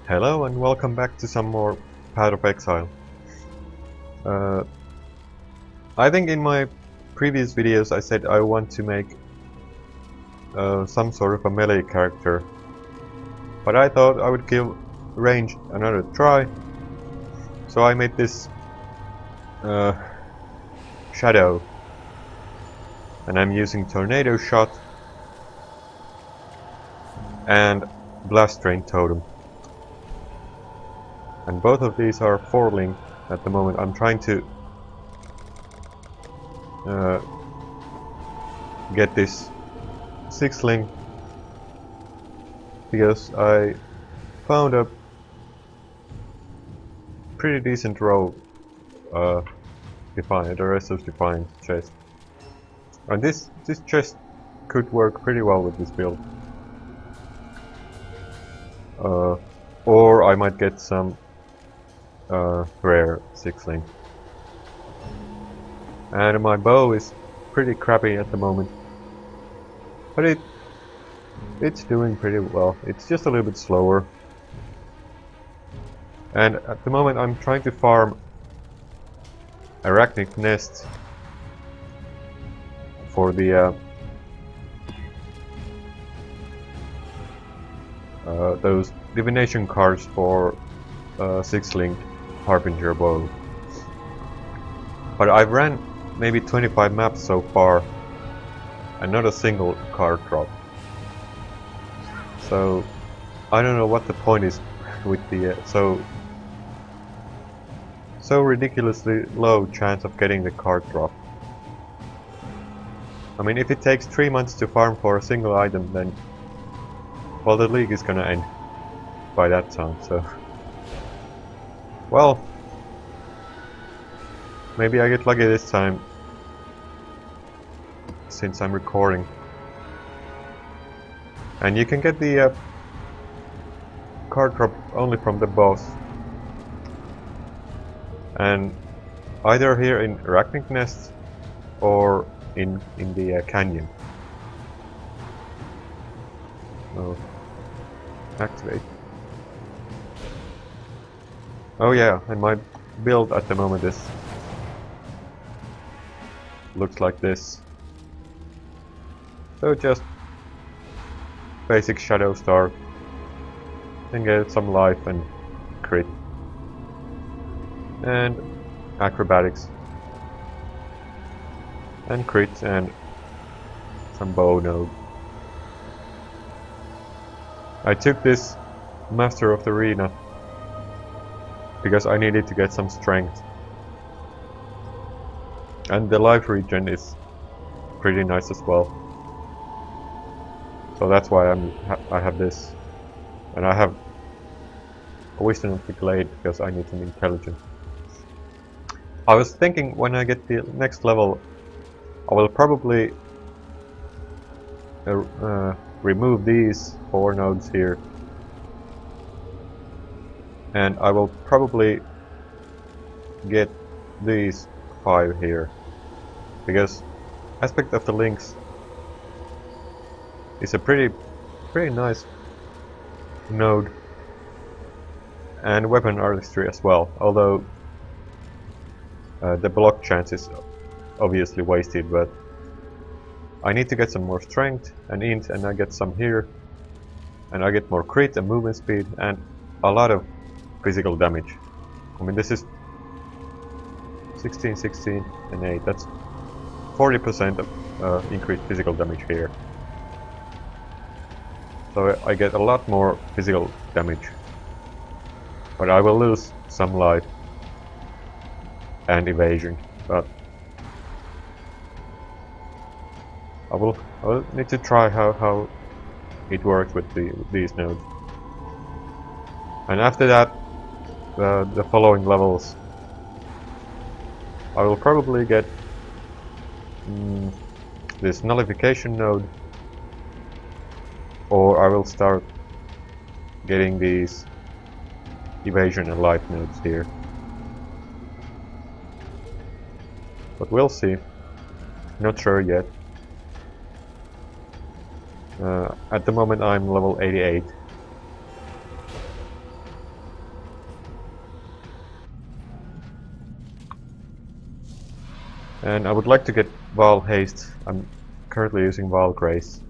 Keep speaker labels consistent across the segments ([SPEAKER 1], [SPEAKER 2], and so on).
[SPEAKER 1] Hello and welcome back to some more Path of Exile. I think in my previous videos I said I want to make some sort of a melee character, but I thought I would give range another try, so I made this Shadow, and I'm using Tornado Shot and Blast Rain Totem. And both of these are 4-link at the moment. I'm trying to get this 6-link because I found a pretty decent row Defiant, the rest of Defiant chest. And this chest could work pretty well with this build. Or I might get some rare 6-link. And my bow is pretty crappy at the moment, but it's doing pretty well. It's just a little bit slower. And at the moment I'm trying to farm Arachnid Nests for the those divination cards for 6-link Harbinger bow. But I've ran maybe 25 maps so far and not a single card drop. So I don't know what the point is with the so ridiculously low chance of getting the card drop. I mean, if it takes 3 months to farm for a single item, then well, the league is gonna end by that time, so well, maybe I get lucky this time since I'm recording. And you can get the card drop only from the boss, and either here in Arachnid Nest or in the canyon. Oh, activate. Oh yeah, and my build at the moment is looks like this. So just basic Shadow Star, and get some life and crit and acrobatics and crit and some bow node. I took this Master of the Arena because I needed to get some strength, and the life regen is pretty nice as well. So that's why I have this, and I have a Wisdom of the Glade because I need some intelligence. I was thinking when I get the next level, I will probably remove these 4 nodes here, and I will probably get these 5 here, because Aspect of the Links is a pretty nice node, and Weapon Artistry as well, although the block chance is obviously wasted, but I need to get some more strength and int, and I get some here, and I get more crit and movement speed and a lot of physical damage. I mean, this is 16, 16 and 8, that's 40% of increased physical damage here. So I get a lot more physical damage, but I will lose some life and evasion, but I will need to try how it works with these nodes. And after that, the following levels, I will probably get this nullification node, or I will start getting these evasion and life nodes here. But we'll see. Not sure yet. At the moment I'm level 88. And I would like to get Val Haste. I'm currently using Val Grace.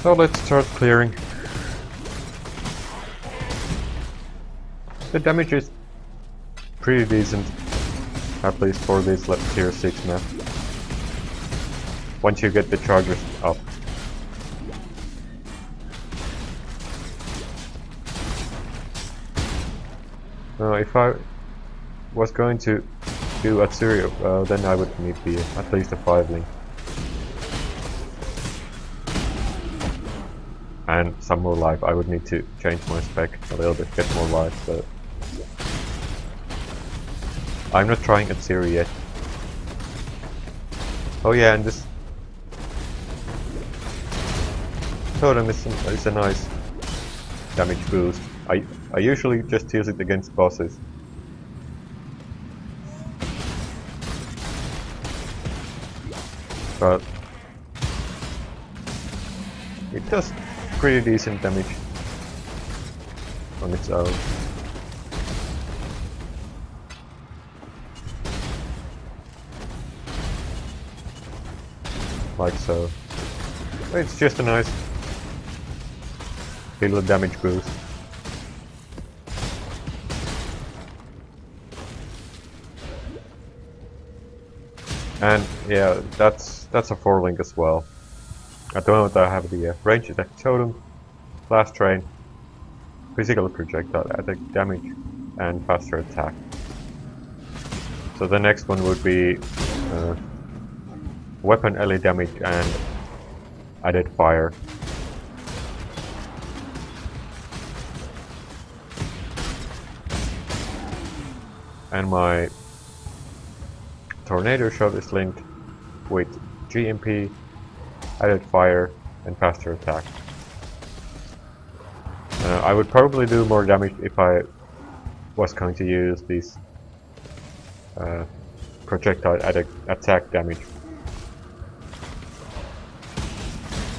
[SPEAKER 1] So let's start clearing. The damage is pretty decent, at least for this tier 6 map. Once you get the chargers up. If I was going to do Atsurio, then I would need at least a 5-link. And some more life. I would need to change my spec a little bit, get more life, but I'm not trying Atsurio yet. Oh yeah, and this totem is a nice damage boost. I usually just use it against bosses. But it does pretty decent damage on its own. Like so. It's just a nice little damage boost. And yeah, that's a 4-link as well. At the moment I have the range attack totem, blast train, physical projectile attack damage, and faster attack. So the next one would be weapon ally damage and added fire. And my tornado shot is linked with GMP, added fire, and faster attack. I would probably do more damage if I was going to use this projectile attack damage.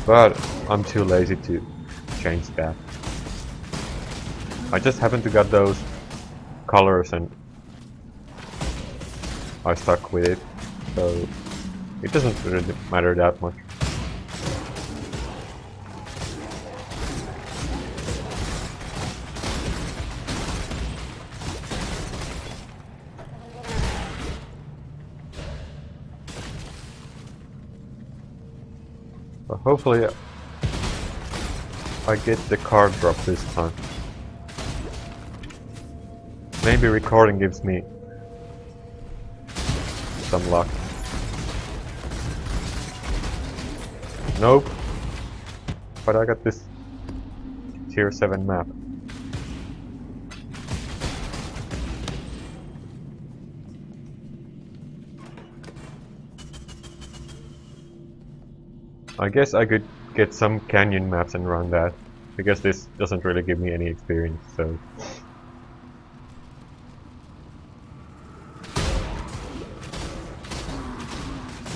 [SPEAKER 1] But I'm too lazy to change that. I just happened to get those colors and I stuck with it, so it doesn't really matter that much. But hopefully I get the card drop this time. Maybe recording gives me some luck. Nope. But I got this tier 7 map. I guess I could get some canyon maps and run that, because this doesn't really give me any experience, so...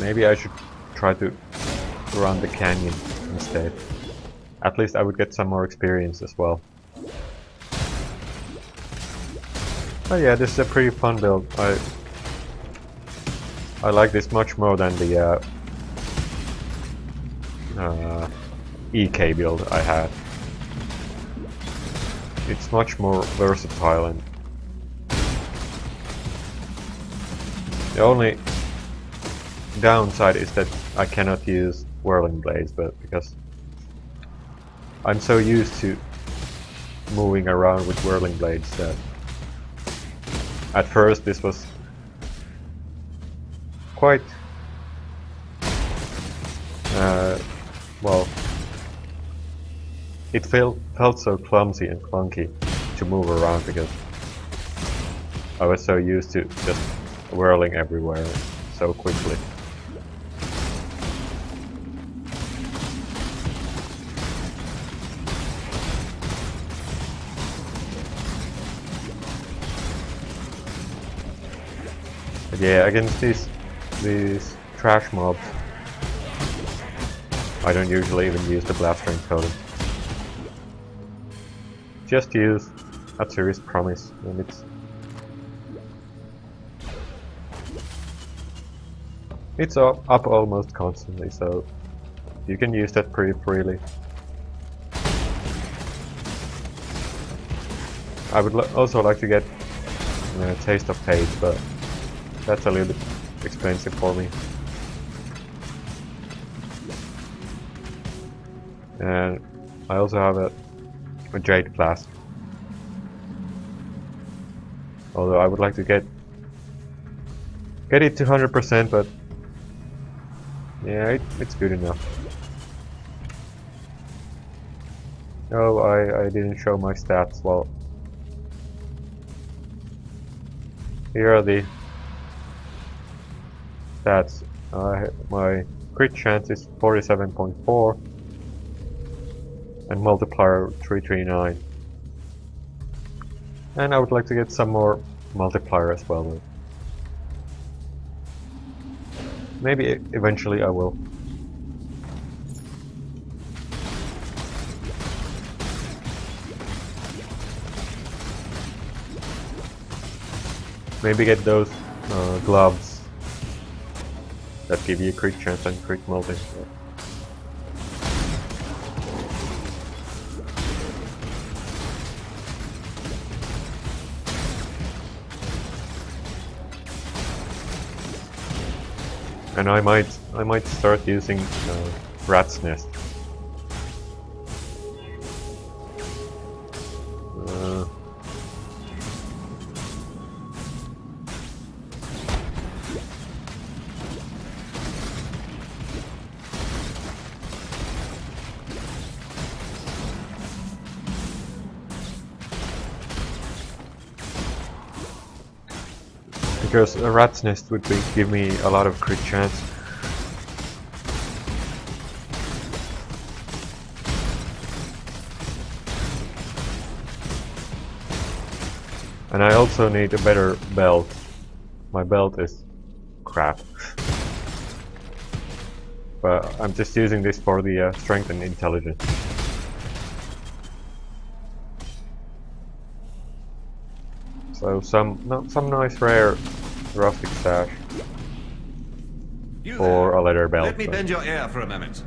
[SPEAKER 1] Maybe I should try to run the canyon instead. At least I would get some more experience as well. Oh yeah, this is a pretty fun build. I like this much more than the EK build I had. It's much more versatile, and the only downside is that I cannot use whirling blades, but because I'm so used to moving around with whirling blades that at first this was quite well, it felt so clumsy and clunky to move around because I was so used to just whirling everywhere so quickly. But yeah, against these trash mobs, I don't usually even use the blast train totem. Just use Atsuri's Promise when it's It's up almost constantly, so you can use that pretty freely. I would also like to get Taste of Hate, but that's a little bit expensive for me. And I also have a Jade Flask. Although I would like to get it to 100%, but yeah, it's good enough. Oh, I didn't show my stats. Well, here are the stats. My crit chance is 47.4 and multiplier 339. And I would like to get some more multiplier as well, though. Maybe eventually I will. Maybe get those gloves that give you crit chance and crit multi. And I might start using Rat's Nest. Because a Rat's Nest would give me a lot of crit chance. And I also need a better belt. My belt is crap. But I'm just using this for the strength and intelligence. So some nice rare rustic sash or a leather belt.
[SPEAKER 2] Let me bend your ear for a moment.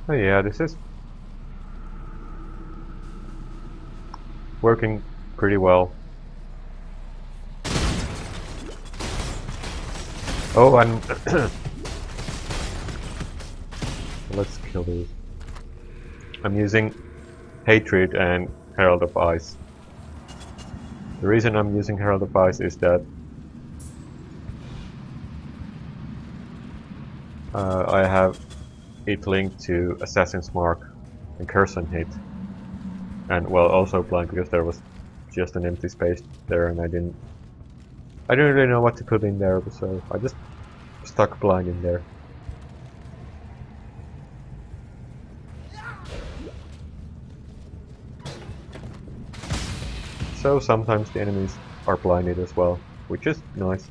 [SPEAKER 1] Oh yeah, this is working pretty well. Oh, and let's kill these. I'm using Hatred and Herald of Ice. The reason I'm using Herald of Ice is that I have it linked to Assassin's Mark and Curse and Hit. And well, also blind because there was just an empty space there and I didn't really know what to put in there, so I just stuck blind in there. So sometimes the enemies are blinded as well, which is nice.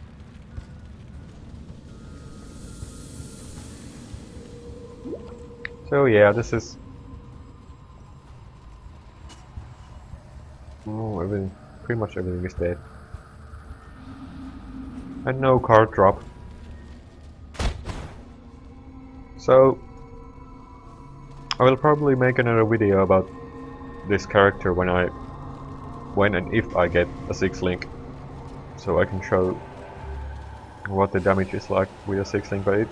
[SPEAKER 1] So yeah, this is... oh, pretty much everything is dead. And no card drop. So I will probably make another video about this character when and if I get a 6 link, so I can show what the damage is like with a 6 link, but it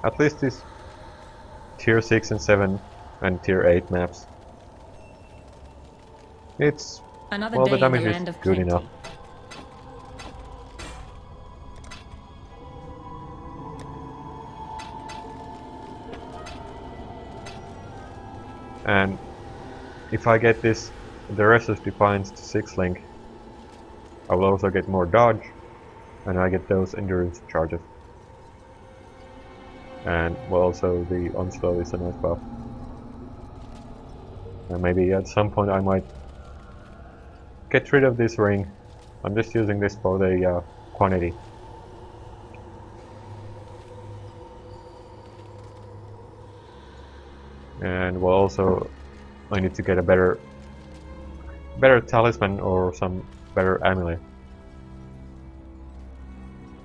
[SPEAKER 1] at least is tier 6 and 7 and tier 8 maps. It's well, the damage is good enough. And if I get the Restless Defiance to 6 link, I will also get more dodge, and I get those endurance charges. And well, also the Onslaught is a nice buff. And maybe at some point I might get rid of this ring. I'm just using this for the quantity. And well, also I need to get a better talisman or some better amulet.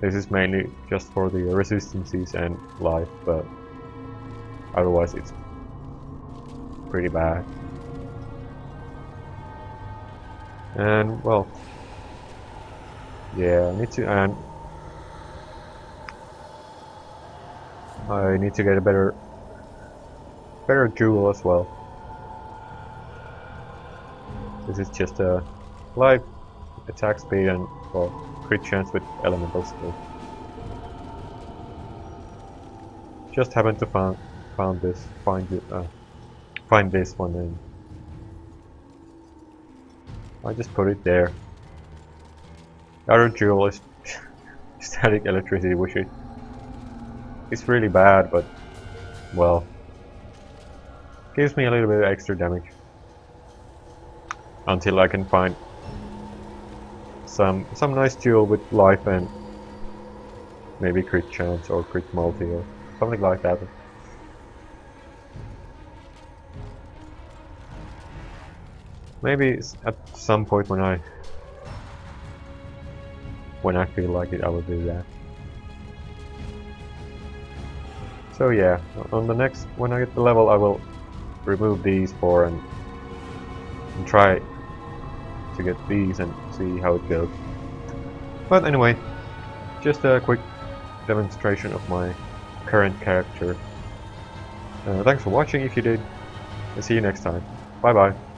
[SPEAKER 1] This is mainly just for the resistances and life, but otherwise it's pretty bad. And well, yeah, I need to get a better jewel as well. This is just a life, attack speed, and well, crit chance with elemental skill. Just happened to find this one, and I just put it there. The other jewel is static electricity, which is really bad, but well, gives me a little bit of extra damage until I can find some nice jewel with life and maybe crit chance or crit multi or something like that. Maybe at some point when I feel like it, I will do that. So yeah, on the next, when I get the level, I will remove these four and try to get these and see how it goes. But anyway, just a quick demonstration of my current character. Thanks for watching if you did, and see you next time. Bye bye.